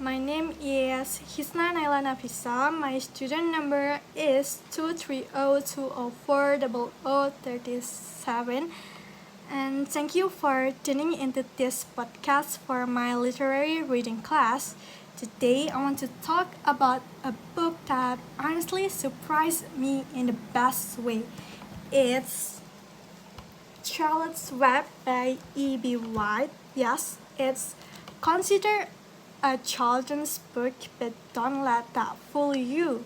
My name is Khisna Naila Nafisa. My student number is 23020040037. And thank you for tuning into this podcast for my literary reading class. Today I want to talk about a book that honestly surprised me in the best way. It's Charlotte's Web by E.B. White. Yes, it's considered a children's book, but don't let that fool you.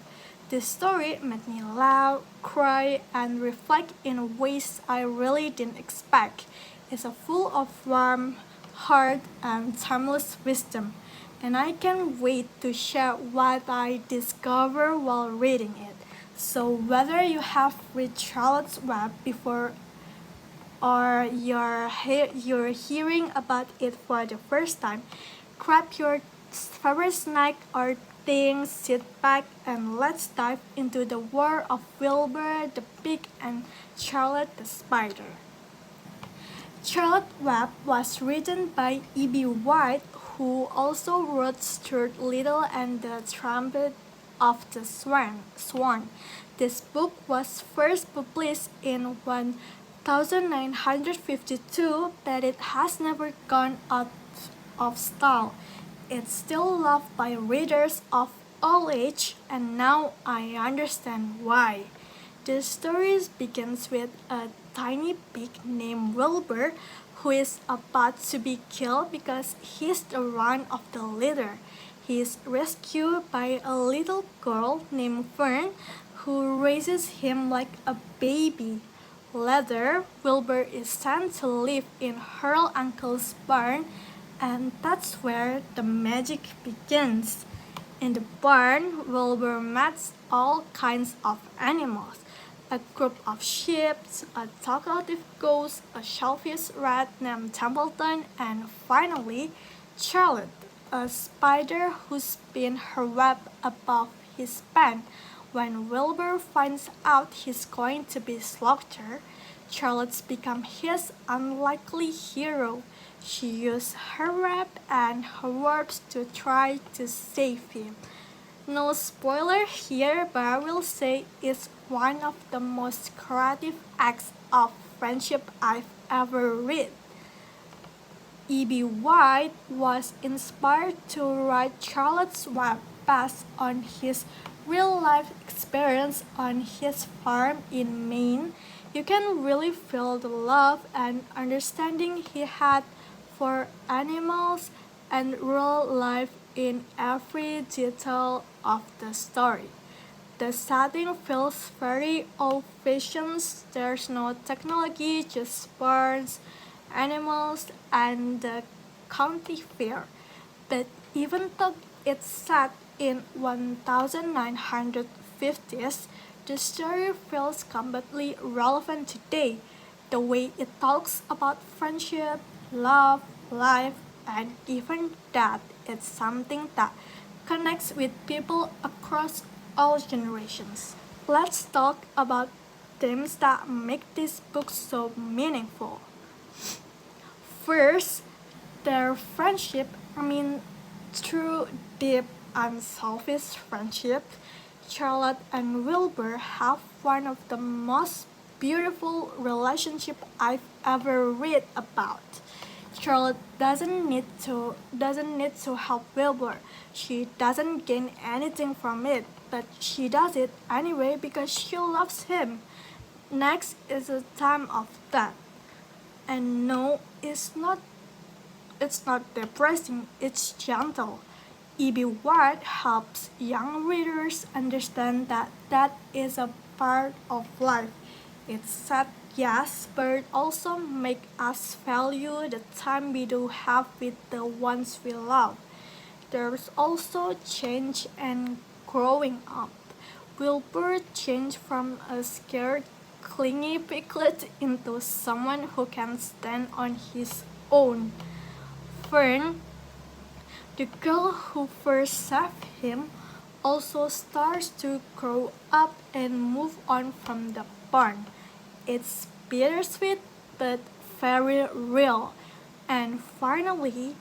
This story made me laugh, cry, and reflect in ways I really didn't expect. It's full of warm heart and timeless wisdom, and I can't wait to share what I discovered while reading it. So whether you have read Charlotte's Web before or you're hearing about it for the first time, grab your favorite snack or thing, sit back, and let's dive into the world of Wilbur the pig and Charlotte the spider. Charlotte Webb was written by E.B. White, who also wrote Stuart Little and the Trumpet of the Swan. This book was first published in 1952, but it has never gone out of style. It's still loved by readers of all age, and now I understand why. The story begins with a tiny pig named Wilbur who is about to be killed because he's the run of the litter. He is rescued by a little girl named Fern who raises him like a baby. Later, Wilbur is sent to live in her uncle's barn, and that's where the magic begins. In the barn, Wilbur meets all kinds of animals: a group of sheep, a talkative ghost, a shellfish rat named Templeton, and finally, Charlotte, a spider who spins her web above his pen. When Wilbur finds out he's going to be slaughtered, Charlotte becomes his unlikely hero. She uses her web and her words to try to save him. No spoiler here, but I will say it's one of the most creative acts of friendship I've ever read. E.B. White was inspired to write Charlotte's Web based on his real life experience on his farm in Maine. You can really feel the love and understanding he had for animals and rural life in every detail of the story. The setting feels very old-fashioned. There's no technology, just birds, animals, and the county fair. But even though it's set in 1950s, the story feels completely relevant today. The way it talks about friendship, love, life, and even death is something that connects with people across all generations. Let's talk about themes that make this book so meaningful. First, their friendship, true, deep, unselfish friendship. Charlotte and Wilbur have one of the most beautiful relationships I've ever read about. Charlotte doesn't need to help Wilbur. She doesn't gain anything from it, but she does it anyway because she loves him. Next is a time of death. And no, it's not depressing, it's gentle. E.B. White helps young readers understand that that is a part of life. It's sad, yes, but it also makes us value the time we do have with the ones we love. There's also change and growing up. Wilbur changed from a scared, clingy piglet into someone who can stand on his own. Fern, the girl who first saved him, also starts to grow up and move on from the barn. It's bittersweet but very real. And finally,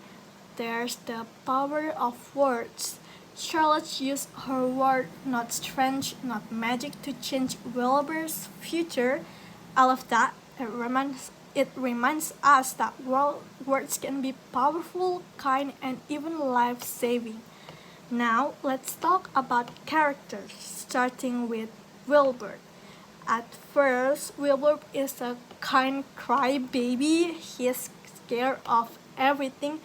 there's the power of words. Charlotte used her word, not strength, not magic, to change Wilbur's future. I love that. It reminds us that words can be powerful, kind, and even life-saving. Now, let's talk about characters, starting with Wilbur. At first, Wilbur is a kind crybaby. He is scared of everything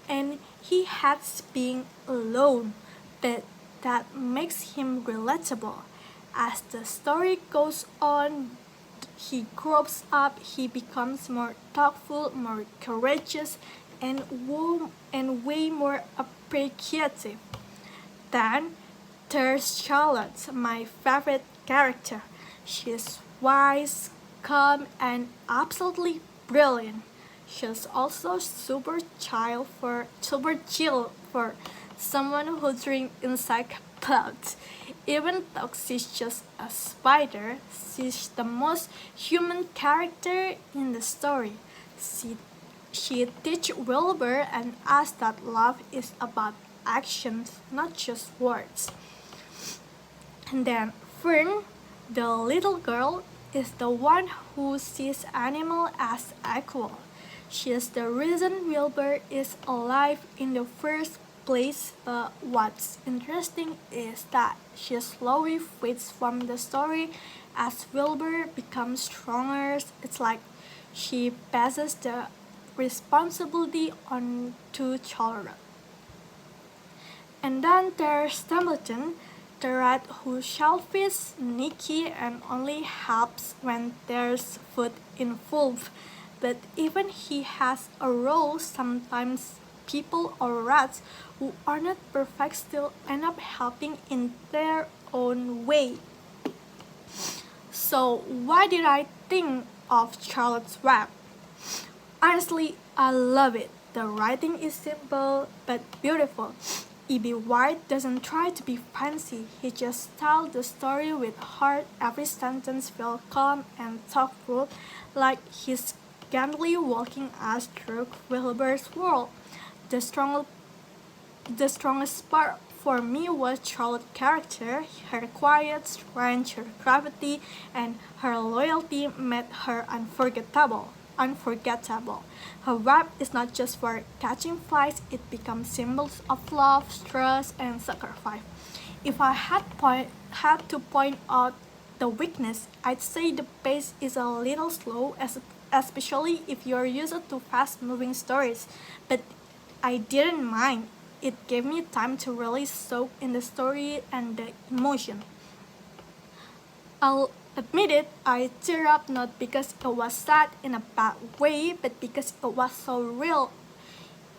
and he hates being alone, but that makes him relatable. As the story goes on, he grows up, he becomes more thoughtful, more courageous, and way more appreciative. Then there's Charlotte, my favorite character. She's wise, calm, and absolutely brilliant. She's also super chill for someone who dreams inside clouds. Even though she's just a spider, she's the most human character in the story. She, she teaches Wilbur and us that love is about actions, not just words. And then Fern, the little girl, is the one who sees animal as equal. She is the reason Wilbur is alive in the first place. But what's interesting is that she slowly fades from the story as Wilbur becomes stronger. It's like she passes the responsibility on to Charlotte. And then there's Templeton, the rat who's selfish, sneaky, and only helps when there's food involved. But even he has a role, sometimes people or rats who are not perfect still end up helping in their own way. So, why did I think of Charlotte's Web? Honestly, I love it. The writing is simple but beautiful. E.B. White doesn't try to be fancy, he just tells the story with heart. Every sentence feels calm and thoughtful, like he's gently walking us through Wilbur's world. The, strong, the strongest part for me was Charlotte's character. Her quiet strength, her gravity, and her loyalty made her unforgettable. Her web is not just for catching flies, it becomes symbols of love, trust, and sacrifice. If I had to point out the weakness, I'd say the pace is a little slow, especially if you're used to fast-moving stories. But I didn't mind. It gave me time to really soak in the story and the emotion. I'll admit it, I teared up not because it was sad in a bad way, but because it was so real.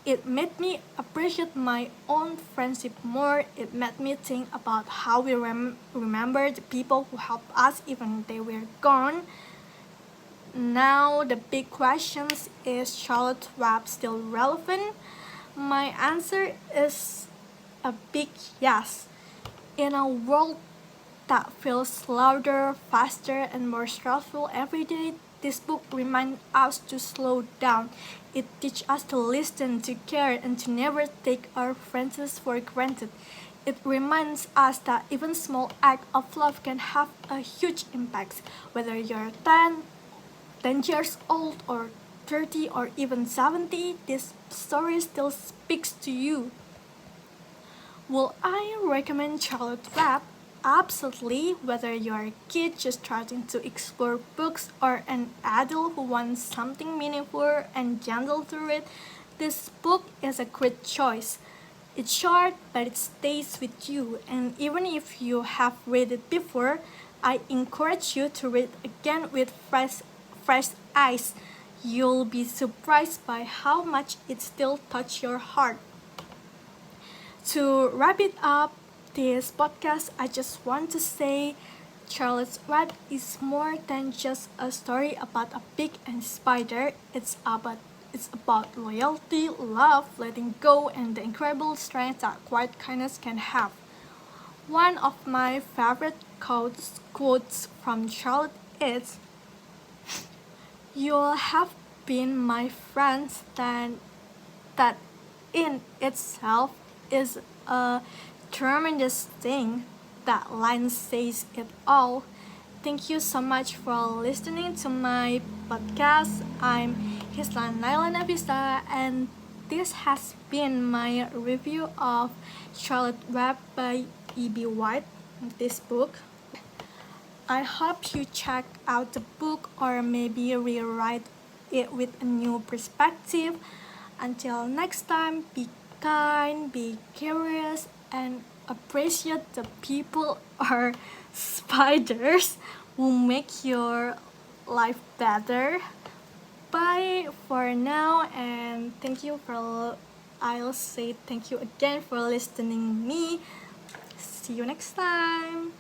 It made me appreciate my own friendship more. It made me think about how we remember the people who helped us even they were gone. Now the big question is Charlotte Web still relevant? My answer is a big yes. In a world that feels louder, faster, and more stressful every day, this book reminds us to slow down. It teaches us to listen, to care, and to never take our friends for granted. It reminds us that even small acts of love can have a huge impact, whether you're 10 years old, or 30, or even 70, this story still speaks to you. Will I recommend Charlotte Web? Absolutely, whether you're a kid just starting to explore books or an adult who wants something meaningful and gentle to read, this book is a great choice. It's short, but it stays with you, and even if you have read it before, I encourage you to read again with fresh eyes. You'll be surprised by how much it still touches your heart. To wrap it up, this podcast, I just want to say Charlotte's Web is more than just a story about a pig and spider. It's about loyalty, love, letting go, and the incredible strength that quiet kindness can have. One of my favorite quotes from Charlotte is, "You'll have been my friends then that in itself is a tremendous thing. That line says it all. Thank you so much for listening to my podcast. I'm Khisna Naila Nafisa, and this has been my review of Charlotte Web by E.B. White, this book. I hope you check out the book or maybe rewrite it with a new perspective. Until next time, be kind, be curious, and appreciate the people or spiders who make your life better. Bye for now, and thank you for I'll say thank you again for listening me. See you next time.